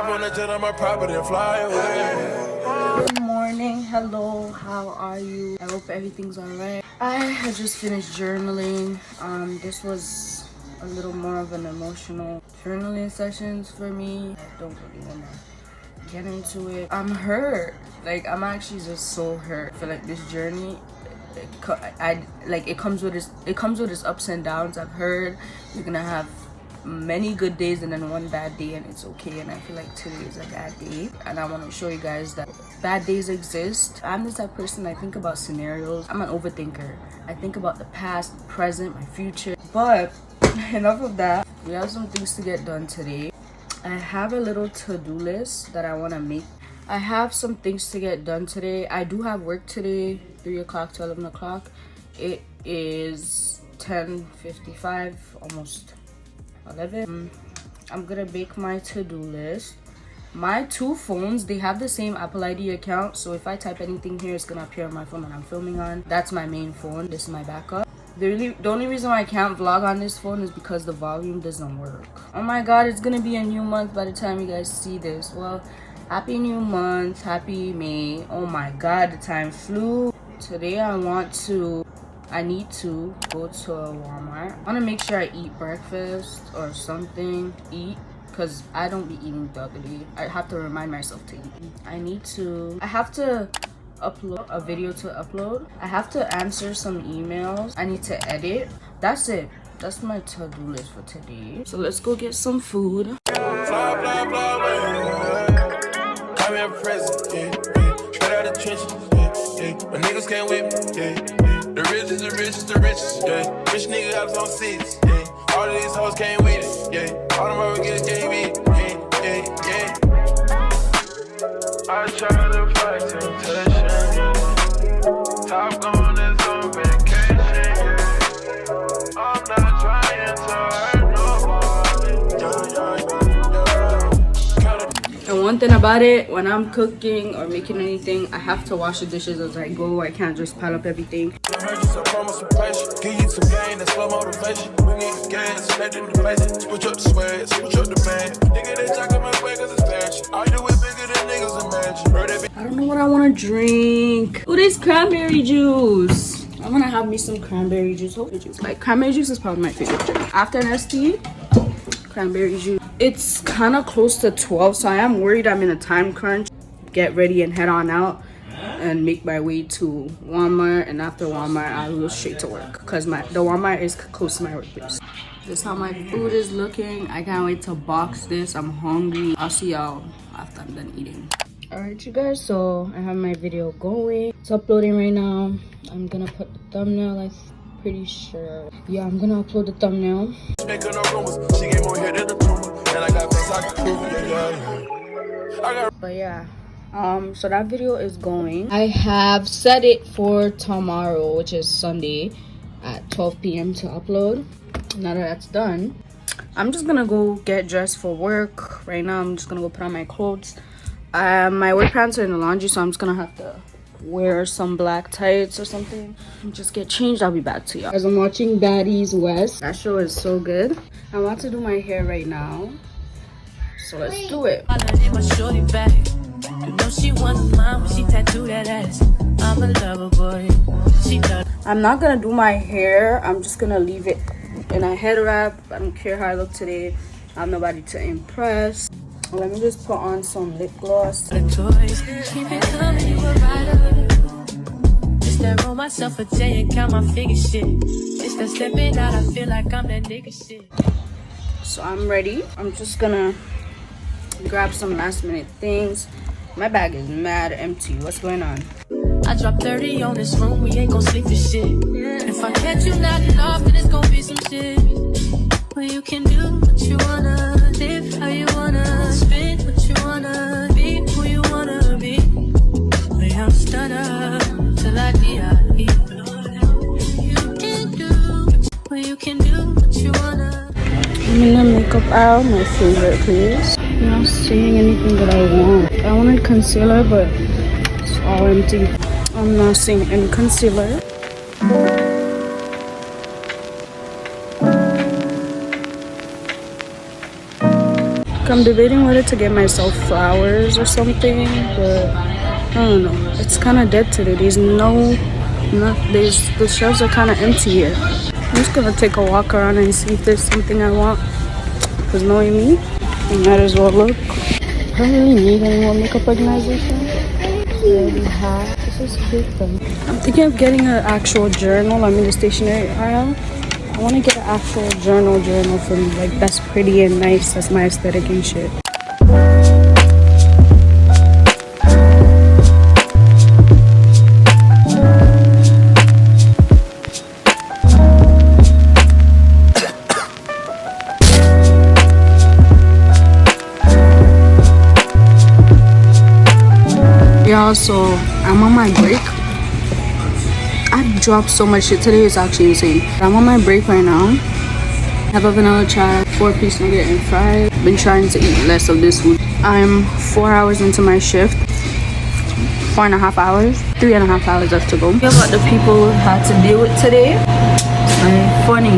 on the jet on my property and fly away. Good morning, hello, how are you? I hope everything's alright. I have just finished journaling. This was a little more of an emotional journaling sessions for me. I don't really want to get into it. I'm hurt. Like, I'm actually just so hurt. I feel like this journey, it comes with its ups and downs. I've heard you're gonna have many good days and then one bad day, and it's okay. And I feel like today is a bad day, and I want to show you guys that bad days exist. I'm the type of person, I think about scenarios. I'm an overthinker. I think about the past, present, my future. But enough of that. We have some things to get done today. I have a little to-do list that I want to make. I have some things to get done today. I do have work today, 3 o'clock to 11 o'clock. It is 10:55, almost 11. I'm gonna make my to-do list. My two phones, they have the same Apple ID account, so if I type anything here, it's gonna appear on my phone that I'm filming on. That's my main phone. This is my backup. The only reason why I can't vlog on this phone is because the volume doesn't work. Oh my god, it's gonna be a new month by the time you guys see this. Well, happy new month, happy May. Oh my god, the time flew. Today I need to go to a Walmart. I want to make sure I eat breakfast or something. Because I don't be eating the other day. I have to remind myself to eat. I have to upload a video to upload. I have to answer some emails. I need to edit. That's it. That's my to-do list for today. So let's go get some food. Fly, fly, fly away. I'm your present, yeah, yeah. Straight out the trenches, yeah, yeah. My niggas can't whip me, yeah, yeah. The richest, the richest, the richest, yeah. Rich nigga hops on seats, yeah. All of these hoes came with it, yeah. All them over get JB, yeah, yeah, yeah. I try to fight temptation. Top gun is on vacation, yeah. I'm not trying to hurt nobody, And one thing about it, when I'm cooking or making anything, I have to wash the dishes as I go. I can't just pile up everything. give you some gain, that's slow motivation. We need gas, straight in the face. Switch up the swag, switch up the band. Nigga, they talking my way cause it's fashion. I do it bigger than niggas imagine. I don't know what I want to drink. Oh, this cranberry juice. I'm gonna have me some cranberry juice. Like, cranberry juice is probably my favorite drink. After an ST, cranberry juice. It's kind of close to 12, so I am worried I'm in a time crunch. Get ready and head on out and make my way to Walmart, and after Walmart I'll go straight to work because the Walmart is close to my workplace. This is how my food is looking. I can't wait to box this. I'm hungry. I'll see y'all after I'm done eating. Alright you guys, so I have my video going. It's uploading right now. I'm gonna put the thumbnail. I'm pretty sure. Yeah, I'm gonna upload the thumbnail. Making no rumors. She gave more hair than the tumor. And I got things I can prove it, yeah. But yeah, so that video is going. I have set it for tomorrow, which is Sunday at 12 p.m. to upload. Now that that's done, I'm just gonna go get dressed for work. Right now I'm just gonna go put on my clothes. My work pants are in the laundry, so I'm just gonna have to wear some black tights or something and just get changed. I'll be back to y'all. As I'm watching Baddies West, that show is so good. I'm about to do my hair right now, so let's do it. I'm not gonna do my hair. I'm just gonna leave it in a head wrap. I don't care how I look today. I have nobody to impress. Let me just put on some lip gloss. So I'm ready. I'm just gonna grab some last minute things. My bag is mad empty. What's going on? I dropped 30 on this room, we ain't gon' sleep for shit. If I catch you not enough, then it's gon' be some shit. Where you can do what you wanna, live how you wanna, spend what you wanna, be who you wanna be. Where I'm stutter till I die. You can do where you can do what you wanna. I'm in the makeup aisle, my favorite place. I'm not seeing anything that I want. I wanted concealer, but it's all empty. I'm not seeing any concealer. Like, I'm debating whether to get myself flowers or something, but I don't know. It's kind of dead today. The shelves are kind of empty here. I'm just gonna take a walk around and see if there's something I want. Because knowing me, I might as well look. I don't really need any more makeup organization. I already have. This is cute though. I'm thinking of getting an actual journal. I'm in the stationery aisle. I want to get an actual journal for me. Like, that's pretty and nice. That's my aesthetic and shit. Yeah, so I'm on my break. I dropped so much shit today, it's actually insane. I'm on my break right now. Have a vanilla chai, 4-piece nugget and fries. Been trying to eat less of this food. I'm 4 hours into my shift. 4.5 hours. 3.5 hours left to go. Hear about the people who had to deal with today. Funny,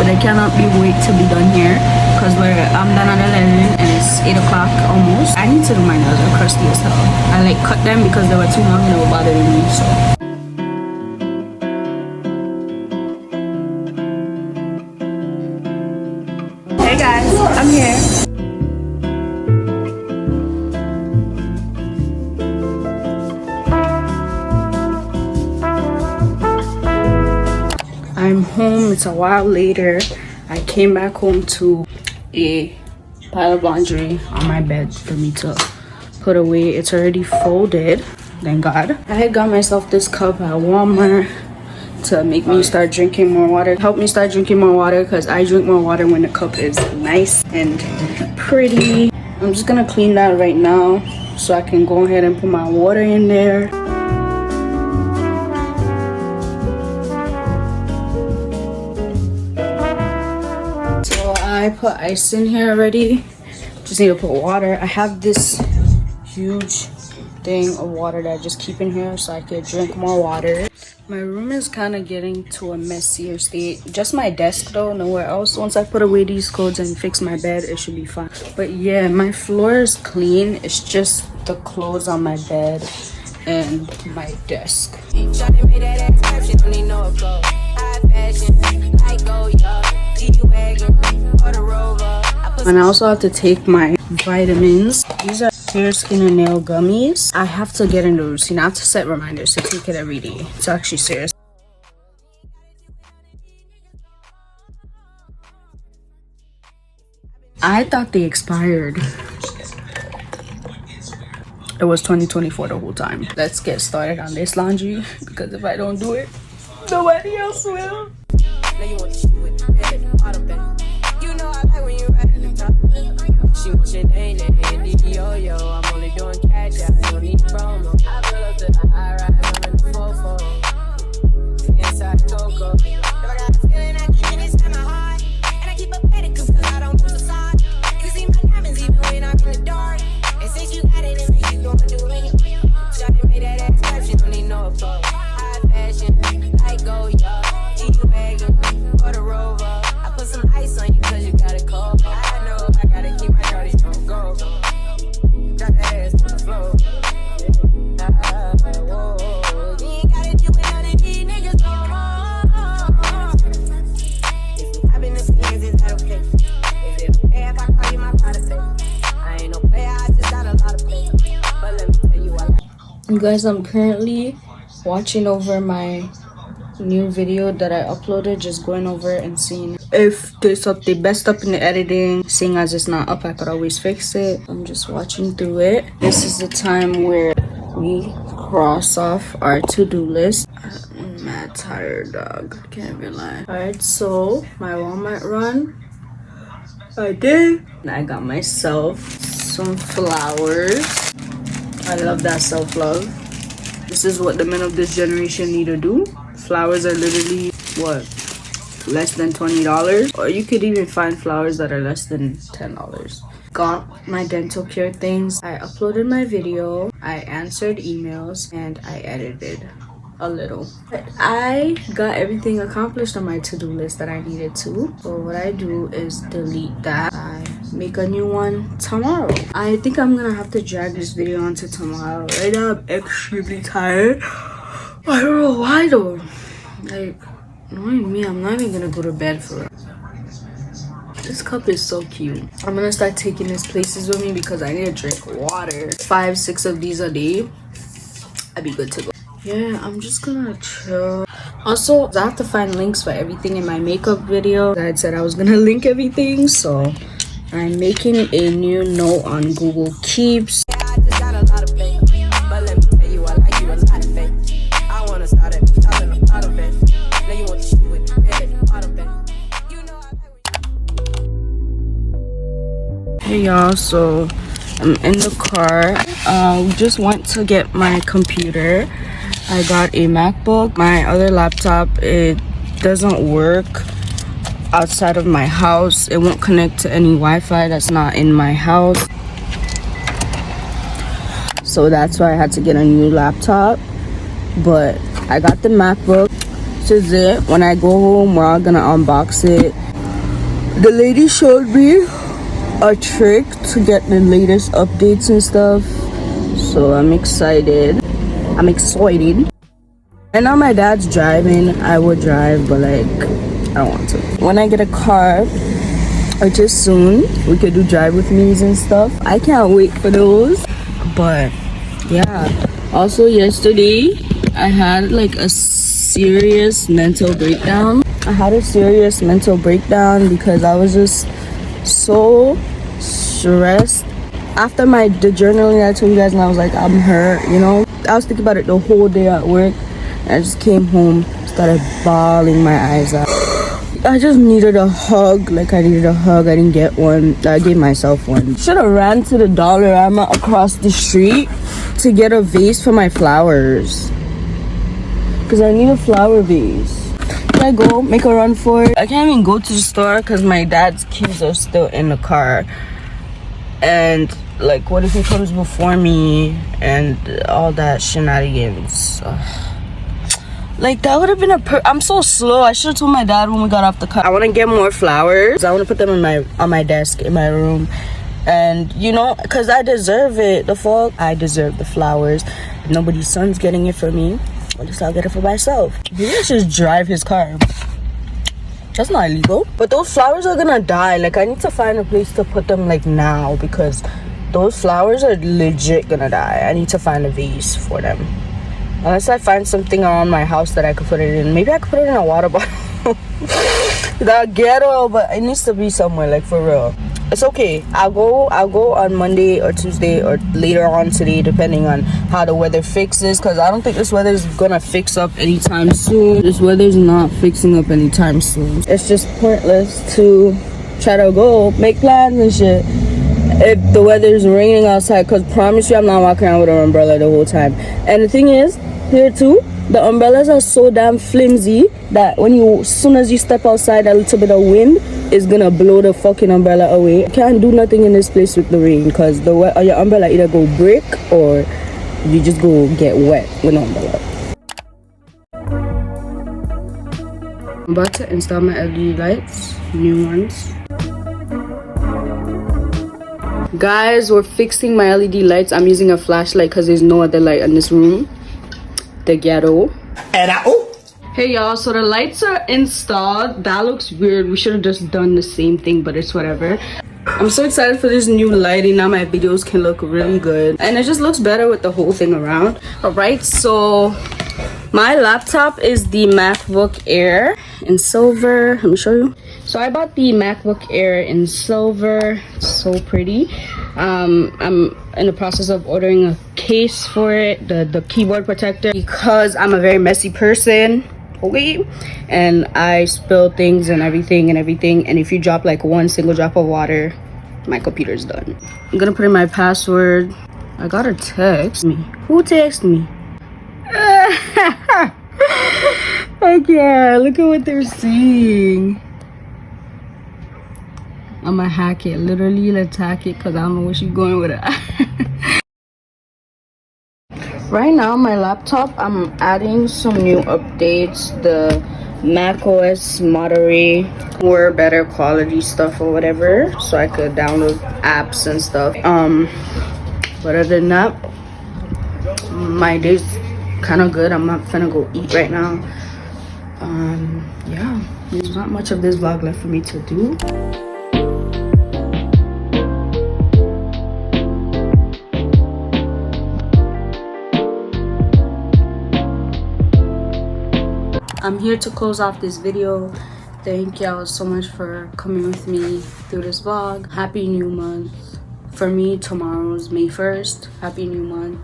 but I cannot be wait to be done here. Because I'm done at 11 and it's 8 o'clock almost. I need to do my nails, they're crusty as hell. I like cut them because they were too long and they were bothering me, so. Hey guys, I'm here. I'm home, it's a while later. I came back home to a pile of laundry on my bed for me to put away. It's already folded, thank God. I had got myself this cup at Walmart to make me start drinking more water. Help me start drinking more water because I drink more water when the cup is nice and pretty. I'm just gonna clean that right now so I can go ahead and put my water in there. I put ice in here already. Just need to put water. I have this huge thing of water that I just keep in here so I can drink more water. My room is kind of getting to a messier state. Just my desk though, nowhere else. Once I put away these clothes and fix my bed, it should be fine. But yeah, my floor is clean. It's just the clothes on my bed and my desk. And I also have to take my vitamins. These are hair, skin, and nail gummies. I have to get in the routine. I have to set reminders to take it every day. It's actually serious. I thought they expired. It was 2024 the whole time. Let's get started on this laundry because if I don't do it, nobody else will. You know I like when you're right at the top. She wants your name and yo-yo. I'm only doing cash out, I don't need promo. I pull up to the high ride, I'm in the fofo. The inside cocoa. If I got a feeling I keep it inside my heart. And I keep a petty cause I don't lose a side. You see my diamonds even when I'm in the dark. And since you got it, it makes you gonna do it. Shawty made that exception, don't need no applause. High fashion, like go, yo. G-Wagon, or the Rover. I put some ice on you cause you got a cold. I know I gotta keep my dirty don't go. Drop that ass to the floor. Whoa. You ain't gotta do it, none of these niggas no more. If we hop in the skins, is that okay? Is it okay if I call you my private baby? I ain't no player, I just got a lot of play. But let me tell you what. You guys, I'm currently watching over my new video that I uploaded, just going over and seeing if there's something messed up in the editing. Seeing as it's not up, I could always fix it. I'm just watching through it. This is the time where we cross off our to-do list. I'm mad tired, dog. Can't even lie. Alright, so my Walmart run, I did. I got myself some flowers. I love that self-love. This is what the men of this generation need to do. Flowers are literally what, less than $20, or you could even find flowers that are less than $10. Got my dental care things. I uploaded my video, I answered emails, and I edited a little. But I got everything accomplished on my to-do list that I needed to. So what I do is delete that. I make a new one tomorrow. I think I'm gonna have to drag this video onto tomorrow. Right now I'm extremely tired. I don't know why though. Like, knowing me, I'm not even gonna go to bed for it. This cup is so cute. I'm gonna start taking these places with me because I need to drink water. 5-6 of these a day, I'd be good to go. Yeah, I'm just gonna chill. Also, I have to find links for everything in my makeup video. I said I was gonna link everything, so I'm making a new note on Google Keeps. Hey y'all, so I'm in the car. We just went to get my computer. I got a MacBook. My other laptop, it doesn't work outside of my house. It won't connect to any Wi-Fi that's not in my house. So that's why I had to get a new laptop. But I got the MacBook. This is it. When I go home, we're all gonna unbox it. The lady showed me a trick to get the latest updates and stuff. So I'm excited. And now my dad's driving. I would drive, but like, I don't want to. When I get a car, or just soon, we could do drive with me's and stuff. I can't wait for those. But yeah. Also yesterday, I had like a serious mental breakdown. Because I was just so stressed. After the journaling I told you guys, and I was like, I'm hurt, you know. I was thinking about it the whole day at work. And I just came home, started bawling my eyes out. I just needed a hug. I didn't get one. I gave myself one. Should have ran to the Dollarama across the street to get a vase for my flowers. Because I need a flower vase. Can I go make a run for it? I can't even go to the store because my dad's keys are still in the car. And like, what if he comes before me and all that shenanigans? Like, that would have been I'm so slow. I should have told my dad when we got off the car. I want to get more flowers. I want to put them on my desk in my room. And you know, because I deserve it. The fuck, I deserve the flowers. Nobody's son's getting it for me. At least I'll get it for myself. Maybe I should drive his car. That's not illegal. But those flowers are gonna die. Like, I need to find a place to put them like now, because those flowers are legit gonna die. I need to find a vase for them. Unless I find something around my house that I could put it in. Maybe I could put it in a water bottle. That ghetto, but it needs to be somewhere, like, for real. It's okay. I'll go on Monday or Tuesday or later on today, depending on how the weather fixes, because I don't think this weather is gonna fix up anytime soon. This weather's not fixing up anytime soon. It's just pointless to try to go make plans and shit if the weather's raining outside, because promise you I'm not walking around with an umbrella the whole time. And the thing is, here too, the umbrellas are so damn flimsy that as soon as you step outside, a little bit of wind is gonna blow the fucking umbrella away. You can't do nothing in this place with the rain, because your umbrella either go break or you just go get wet with an umbrella. I'm about to install my LED lights, new ones. Guys, we're fixing my LED lights. I'm using a flashlight because there's no other light in this room. The ghetto. Hey y'all, so the lights are installed. That looks weird. We should have just done the same thing, but it's whatever. I'm so excited for this new lighting. Now my videos can look really good, and it just looks better with the whole thing around. All right, so my laptop is the MacBook Air in silver. Let me show you. So I bought the MacBook Air in silver. It's so pretty. I'm in the process of ordering a case for it, the keyboard protector, because I'm a very messy person. Okay, and I spill things and everything, and if you drop like one single drop of water, my computer's done. I'm gonna put in my password. I got a text. Who texted me? Okay, look at what they're saying. I'ma hack it. Literally, let's hack it, because I don't know where she's going with it. Right now, my laptop, I'm adding some new updates. The Mac OS Monterey, more better quality stuff or whatever, so I could download apps and stuff. But other than that, my day's kind of good. I'm not finna go eat right now. Yeah, there's not much of this vlog left for me to do. I'm here to close off this video. Thank y'all so much for coming with me through this vlog. Happy new month. For me, tomorrow's May 1st. Happy new month.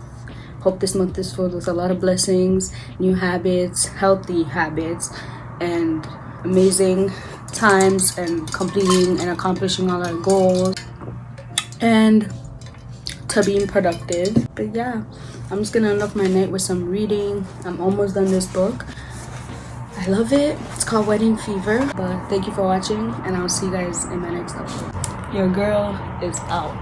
Hope this month is filled with a lot of blessings, new habits, healthy habits, and amazing times, and completing and accomplishing all our goals, and to being productive. But yeah, I'm just gonna end off my night with some reading. I'm almost done this book. I love it. It's called Wedding Fever. But thank you for watching, and I'll see you guys in my next episode. Your girl is out.